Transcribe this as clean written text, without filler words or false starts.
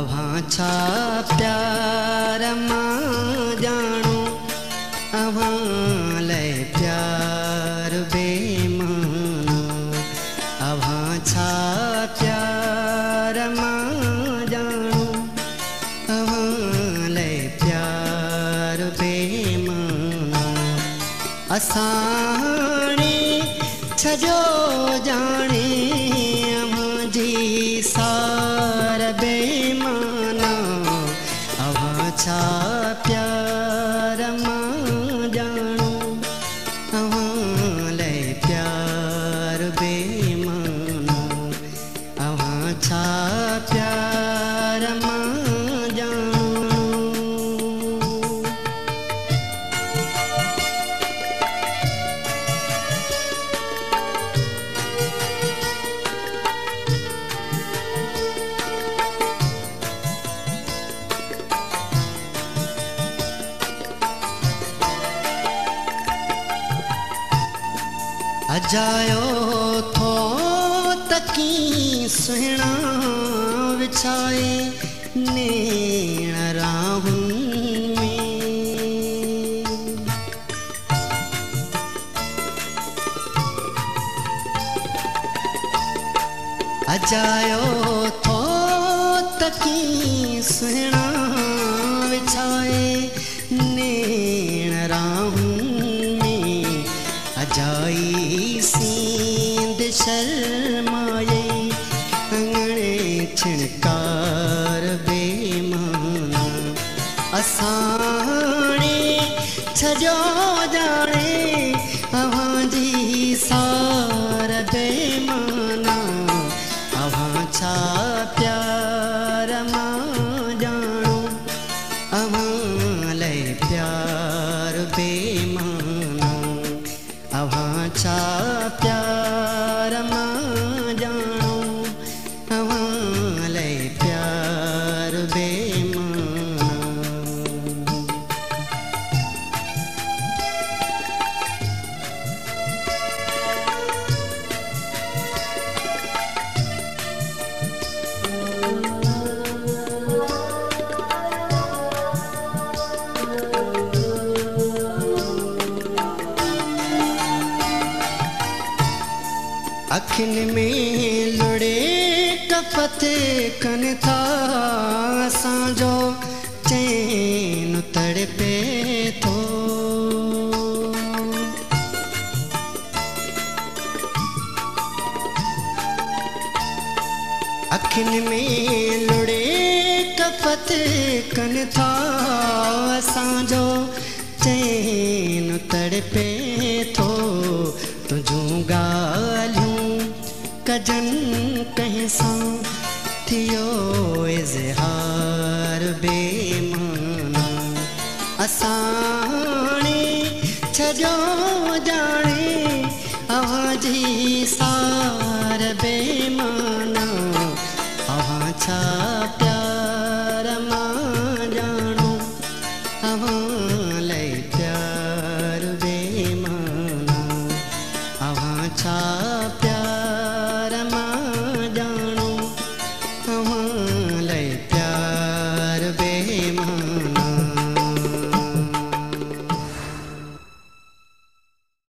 अव्हां छा प्यार मां जानो अव्हां लय प्यार बेमानो अव्हां छा प्यार मां जानो अव्हां लय प्यार बेमानो असानी छजो जाने अव्हां जी सार बेमाना अव्हां छा प्यार मां जानो अव्हां लय प्यार बेमानो अव्हां छा प्यार मां जानो अजायो थो तकी सुहिणा विछाए नेण राहुनि में अजायो थो तकी सुहिणा विछाए नेण राहुनि में अजाई सींद शर्माए अंगणे छिणकार बेमाना असाने छजो जाने अव्हां जी सार बेमाना अव्हां छा प्यार मां जानो अव्हां लय प्यार बेमाना अव्हां छा प्यार मां जानो अव्हां लय प्यार बेमाना अखिन में लुड़े कपत कन था असांजो चैन तड़पे थो अखिन में लुड़े कपत कन था असांजो चैन तड़पे थो तुझूं ॻाल्हियूं कजन कंहिंसां थियो इज़हार बेमाना असाने छजो जाने अव्हां जी सार बेमाना अव्हां छा प्यार मां जानो अव्हां लय प्यार बेमाना अव्हां छा